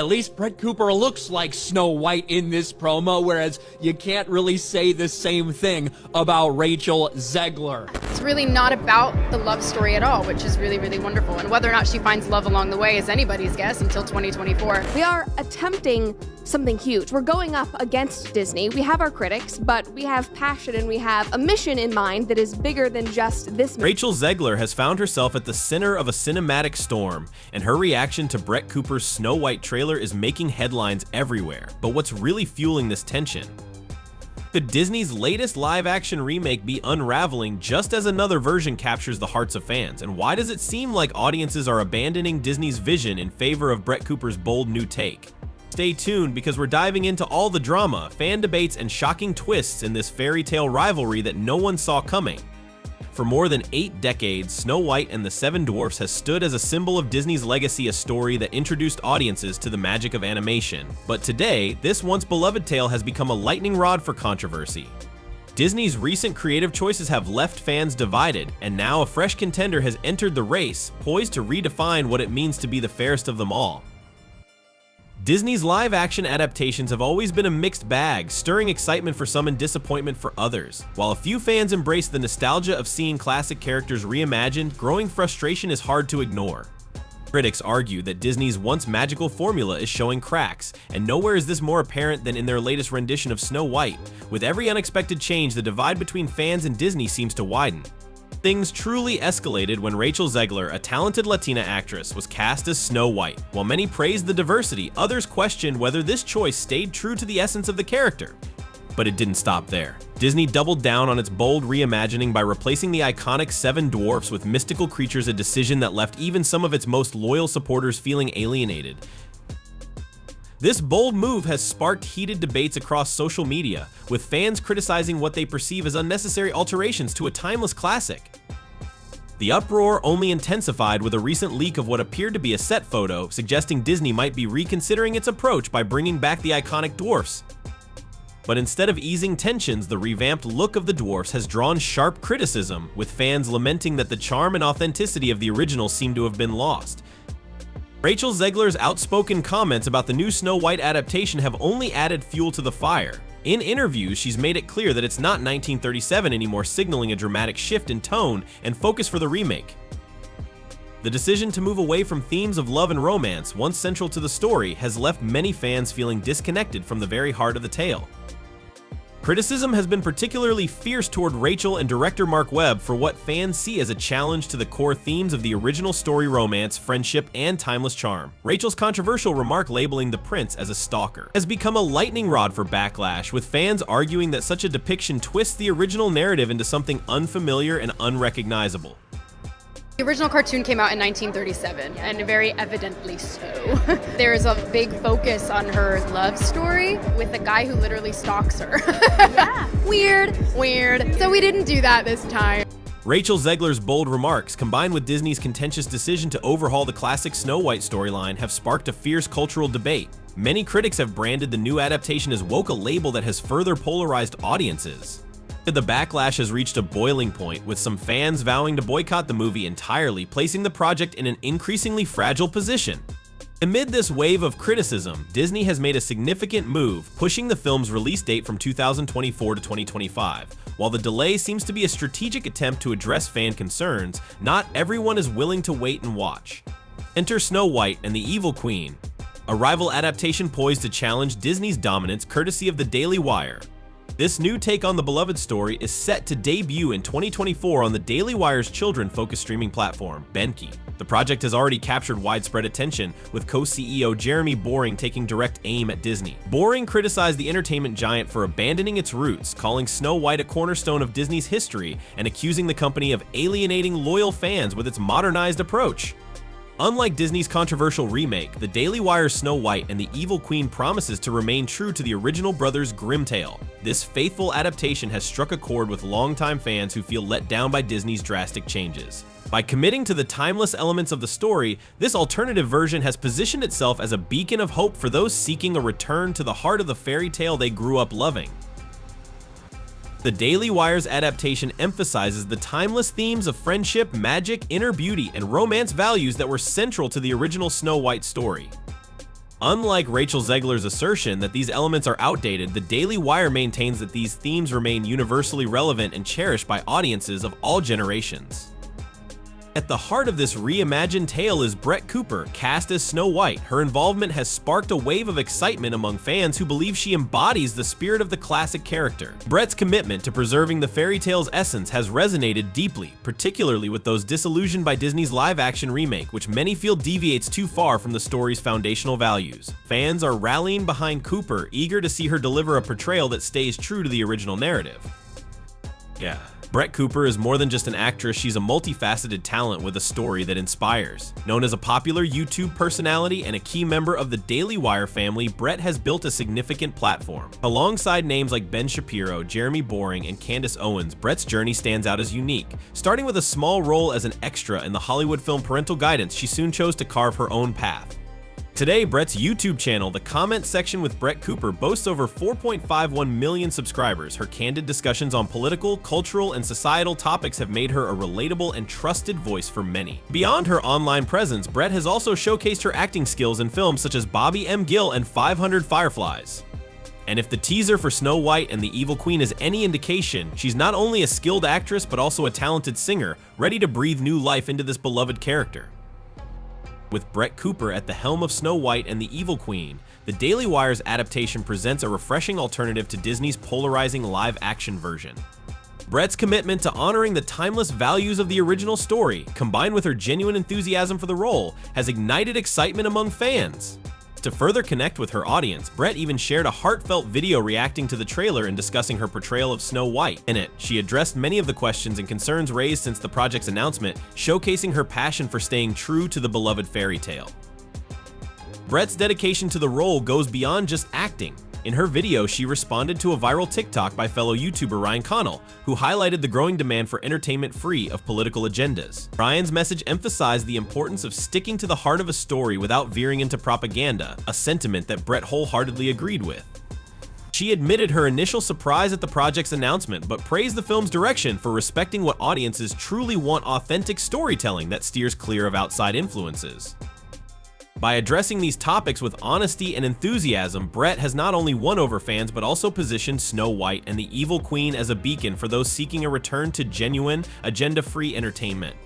At least Brett Cooper looks like Snow White in this promo, whereas you can't really say the same thing about Rachel Zegler. It's really not about the love story at all, which is really, really wonderful. And whether or not she finds love along the way is anybody's guess until 2024. We are attempting something huge. We're going up against Disney. We have our critics, but we have passion and we have a mission in mind that is bigger than just this mission. Rachel Zegler has found herself at the center of a cinematic storm, and her reaction to Brett Cooper's Snow White trailer is making headlines everywhere. But what's really fueling this tension? Could Disney's latest live-action remake be unraveling just as another version captures the hearts of fans? And why does it seem like audiences are abandoning Disney's vision in favor of Brett Cooper's bold new take? Stay tuned, because we're diving into all the drama, fan debates, and shocking twists in this fairy tale rivalry that no one saw coming. For more than 8 decades, Snow White and the Seven Dwarfs has stood as a symbol of Disney's legacy, a story that introduced audiences to the magic of animation. But today, this once beloved tale has become a lightning rod for controversy. Disney's recent creative choices have left fans divided, and now a fresh contender has entered the race, poised to redefine what it means to be the fairest of them all. Disney's live-action adaptations have always been a mixed bag, stirring excitement for some and disappointment for others. While a few fans embrace the nostalgia of seeing classic characters reimagined, growing frustration is hard to ignore. Critics argue that Disney's once magical formula is showing cracks, and nowhere is this more apparent than in their latest rendition of Snow White. With every unexpected change, the divide between fans and Disney seems to widen. Things truly escalated when Rachel Zegler, a talented Latina actress, was cast as Snow White. While many praised the diversity, others questioned whether this choice stayed true to the essence of the character. But it didn't stop there. Disney doubled down on its bold reimagining by replacing the iconic Seven Dwarfs with mystical creatures, a decision that left even some of its most loyal supporters feeling alienated. This bold move has sparked heated debates across social media, with fans criticizing what they perceive as unnecessary alterations to a timeless classic. The uproar only intensified with a recent leak of what appeared to be a set photo, suggesting Disney might be reconsidering its approach by bringing back the iconic dwarfs. But instead of easing tensions, the revamped look of the dwarfs has drawn sharp criticism, with fans lamenting that the charm and authenticity of the original seem to have been lost. Rachel Zegler's outspoken comments about the new Snow White adaptation have only added fuel to the fire. In interviews, she's made it clear that it's not 1937 anymore, signaling a dramatic shift in tone and focus for the remake. The decision to move away from themes of love and romance, once central to the story, has left many fans feeling disconnected from the very heart of the tale. Criticism has been particularly fierce toward Rachel and director Mark Webb for what fans see as a challenge to the core themes of the original story: romance, friendship, and timeless charm. Rachel's controversial remark labeling the prince as a stalker has become a lightning rod for backlash, with fans arguing that such a depiction twists the original narrative into something unfamiliar and unrecognizable. The original cartoon came out in 1937, and very evidently so. There is a big focus on her love story with a guy who literally stalks her. Yeah. Weird. So we didn't do that this time. Rachel Zegler's bold remarks, combined with Disney's contentious decision to overhaul the classic Snow White storyline, have sparked a fierce cultural debate. Many critics have branded the new adaptation as woke, a label that has further polarized audiences. The backlash has reached a boiling point, with some fans vowing to boycott the movie entirely, placing the project in an increasingly fragile position. Amid this wave of criticism, Disney has made a significant move, pushing the film's release date from 2024 to 2025. While the delay seems to be a strategic attempt to address fan concerns, not everyone is willing to wait and watch. Enter Snow White and the Evil Queen, a rival adaptation poised to challenge Disney's dominance, courtesy of the Daily Wire. This new take on the beloved story is set to debut in 2024 on the Daily Wire's children-focused streaming platform, Benki. The project has already captured widespread attention, with co-CEO Jeremy Boring taking direct aim at Disney. Boring criticized the entertainment giant for abandoning its roots, calling Snow White a cornerstone of Disney's history, and accusing the company of alienating loyal fans with its modernized approach. Unlike Disney's controversial remake, the Daily Wire's Snow White and the Evil Queen promises to remain true to the original brothers' grim tale. This faithful adaptation has struck a chord with longtime fans who feel let down by Disney's drastic changes. By committing to the timeless elements of the story, this alternative version has positioned itself as a beacon of hope for those seeking a return to the heart of the fairy tale they grew up loving. The Daily Wire's adaptation emphasizes the timeless themes of friendship, magic, inner beauty, and romance values that were central to the original Snow White story. Unlike Rachel Zegler's assertion that these elements are outdated, the Daily Wire maintains that these themes remain universally relevant and cherished by audiences of all generations. At the heart of this reimagined tale is Brett Cooper, cast as Snow White. Her involvement has sparked a wave of excitement among fans who believe she embodies the spirit of the classic character. Brett's commitment to preserving the fairy tale's essence has resonated deeply, particularly with those disillusioned by Disney's live-action remake, which many feel deviates too far from the story's foundational values. Fans are rallying behind Cooper, eager to see her deliver a portrayal that stays true to the original narrative. Yeah. Brett Cooper is more than just an actress, she's a multifaceted talent with a story that inspires. Known as a popular YouTube personality and a key member of the Daily Wire family, Brett has built a significant platform. Alongside names like Ben Shapiro, Jeremy Boring, and Candace Owens, Brett's journey stands out as unique. Starting with a small role as an extra in the Hollywood film Parental Guidance, she soon chose to carve her own path. Today, Brett's YouTube channel, The Comment Section with Brett Cooper, boasts over 4.51 million subscribers. Her candid discussions on political, cultural, and societal topics have made her a relatable and trusted voice for many. Beyond her online presence, Brett has also showcased her acting skills in films such as Bobby M. Gill and 500 Fireflies. And if the teaser for Snow White and the Evil Queen is any indication, she's not only a skilled actress but also a talented singer, ready to breathe new life into this beloved character. With Brett Cooper at the helm of Snow White and the Evil Queen, the Daily Wire's adaptation presents a refreshing alternative to Disney's polarizing live-action version. Brett's commitment to honoring the timeless values of the original story, combined with her genuine enthusiasm for the role, has ignited excitement among fans. To further connect with her audience, Brett even shared a heartfelt video reacting to the trailer and discussing her portrayal of Snow White. In it, she addressed many of the questions and concerns raised since the project's announcement, showcasing her passion for staying true to the beloved fairy tale. Brett's dedication to the role goes beyond just acting. In her video, she responded to a viral TikTok by fellow YouTuber Ryan Connell, who highlighted the growing demand for entertainment free of political agendas. Ryan's message emphasized the importance of sticking to the heart of a story without veering into propaganda, a sentiment that Brett wholeheartedly agreed with. She admitted her initial surprise at the project's announcement, but praised the film's direction for respecting what audiences truly want: authentic storytelling that steers clear of outside influences. By addressing these topics with honesty and enthusiasm, Brett has not only won over fans but also positioned Snow White and the Evil Queen as a beacon for those seeking a return to genuine, agenda-free entertainment.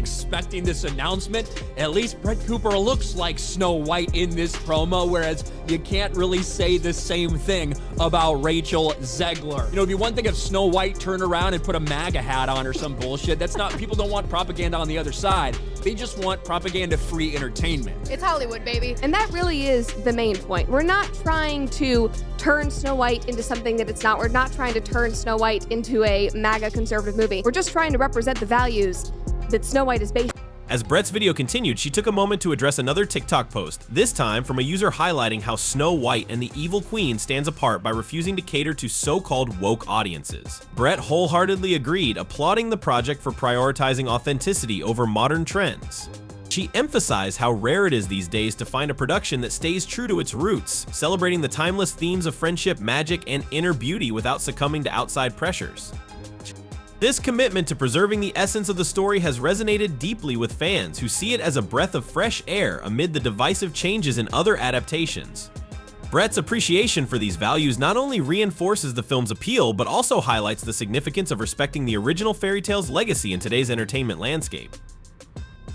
Expecting this announcement, at least Brett Cooper looks like Snow White in this promo, whereas you can't really say the same thing about Rachel Zegler. You know, it'd be one thing if Snow White turned around and put a MAGA hat on or some bullshit. That's not, people don't want propaganda on the other side. They just want propaganda-free entertainment. It's Hollywood, baby. And that really is the main point. We're not trying to turn Snow White into something that it's not. We're not trying to turn Snow White into a MAGA conservative movie. We're just trying to represent the values that Snow White is based on. As Brett's video continued, she took a moment to address another TikTok post, this time from a user highlighting how Snow White and the Evil Queen stands apart by refusing to cater to so-called woke audiences. Brett wholeheartedly agreed, applauding the project for prioritizing authenticity over modern trends. She emphasized how rare it is these days to find a production that stays true to its roots, celebrating the timeless themes of friendship, magic, and inner beauty without succumbing to outside pressures. This commitment to preserving the essence of the story has resonated deeply with fans who see it as a breath of fresh air amid the divisive changes in other adaptations. Brett's appreciation for these values not only reinforces the film's appeal, but also highlights the significance of respecting the original fairy tale's legacy in today's entertainment landscape.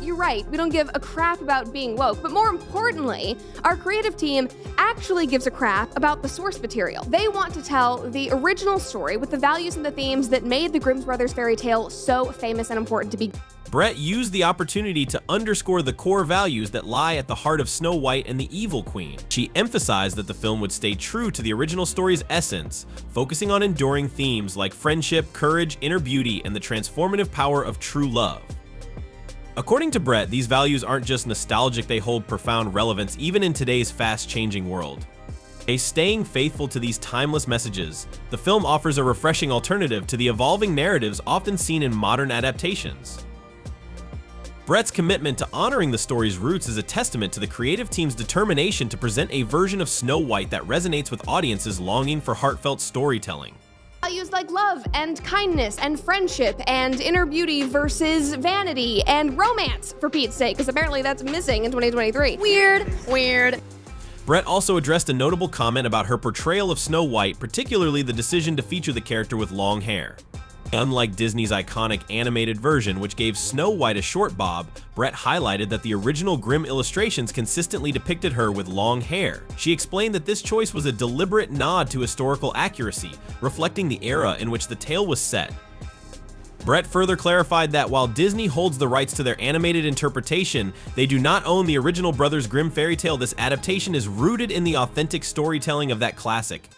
You're right, we don't give a crap about being woke, but more importantly, our creative team actually gives a crap about the source material. They want to tell the original story with the values and the themes that made the Grimm brothers fairy tale so famous and important to be. Brett used the opportunity to underscore the core values that lie at the heart of Snow White and the Evil Queen. She emphasized that the film would stay true to the original story's essence, focusing on enduring themes like friendship, courage, inner beauty, and the transformative power of true love. According to Brett, these values aren't just nostalgic, they hold profound relevance even in today's fast-changing world. By staying faithful to these timeless messages, the film offers a refreshing alternative to the evolving narratives often seen in modern adaptations. Brett's commitment to honoring the story's roots is a testament to the creative team's determination to present a version of Snow White that resonates with audiences longing for heartfelt storytelling. Values like love and kindness and friendship and inner beauty versus vanity and romance, for Pete's sake, because apparently that's missing in 2023. Weird. Brett also addressed a notable comment about her portrayal of Snow White, particularly the decision to feature the character with long hair. Unlike Disney's iconic animated version, which gave Snow White a short bob, Brett highlighted that the original Grimm illustrations consistently depicted her with long hair. She explained that this choice was a deliberate nod to historical accuracy, reflecting the era in which the tale was set. Brett further clarified that while Disney holds the rights to their animated interpretation, they do not own the original Brothers Grimm fairy tale. This adaptation is rooted in the authentic storytelling of that classic.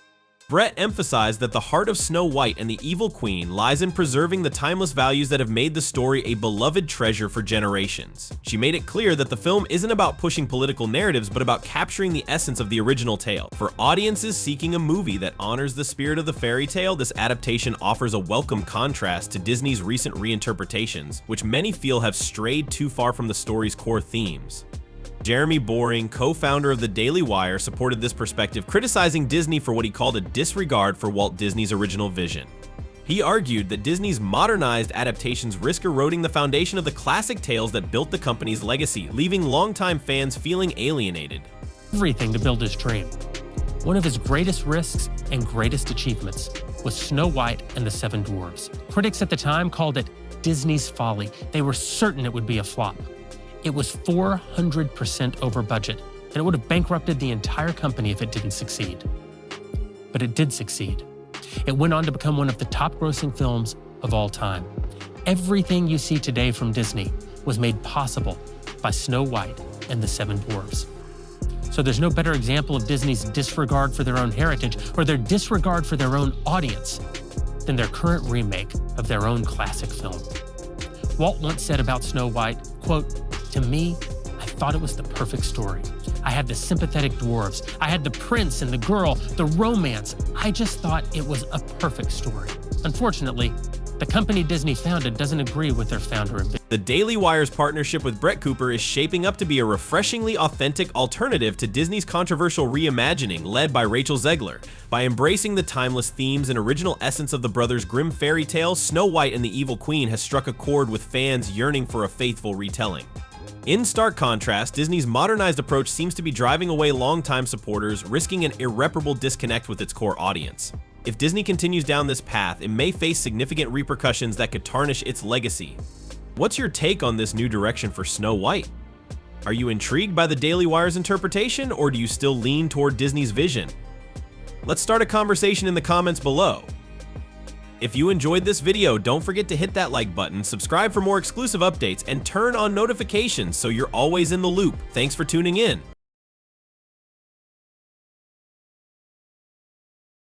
Brett emphasized that the heart of Snow White and the Evil Queen lies in preserving the timeless values that have made the story a beloved treasure for generations. She made it clear that the film isn't about pushing political narratives, but about capturing the essence of the original tale. For audiences seeking a movie that honors the spirit of the fairy tale, this adaptation offers a welcome contrast to Disney's recent reinterpretations, which many feel have strayed too far from the story's core themes. Jeremy Boring, co-founder of the Daily Wire, supported this perspective, criticizing Disney for what he called a disregard for Walt Disney's original vision. He argued that Disney's modernized adaptations risk eroding the foundation of the classic tales that built the company's legacy, leaving longtime fans feeling alienated. Everything to build his dream. One of his greatest risks and greatest achievements was Snow White and the Seven Dwarfs. Critics at the time called it Disney's folly. They were certain it would be a flop. It was 400% over budget, and it would have bankrupted the entire company if it didn't succeed. But it did succeed. It went on to become one of the top-grossing films of all time. Everything you see today from Disney was made possible by Snow White and the Seven Dwarfs. So there's no better example of Disney's disregard for their own heritage or their disregard for their own audience than their current remake of their own classic film. Walt once said about Snow White, quote, "To me, I thought it was the perfect story. I had the sympathetic dwarves, I had the prince and the girl, the romance. I just thought it was a perfect story." Unfortunately, the company Disney founded doesn't agree with their founder and The Daily Wire's partnership with Brett Cooper is shaping up to be a refreshingly authentic alternative to Disney's controversial reimagining led by Rachel Zegler. By embracing the timeless themes and original essence of the Brothers Grimm fairy tale, Snow White and the Evil Queen has struck a chord with fans yearning for a faithful retelling. In stark contrast, Disney's modernized approach seems to be driving away longtime supporters, risking an irreparable disconnect with its core audience. If Disney continues down this path, it may face significant repercussions that could tarnish its legacy. What's your take on this new direction for Snow White? Are you intrigued by the Daily Wire's interpretation, or do you still lean toward Disney's vision? Let's start a conversation in the comments below. If you enjoyed this video, don't forget to hit that like button, subscribe for more exclusive updates, and turn on notifications so you're always in the loop. Thanks for tuning in.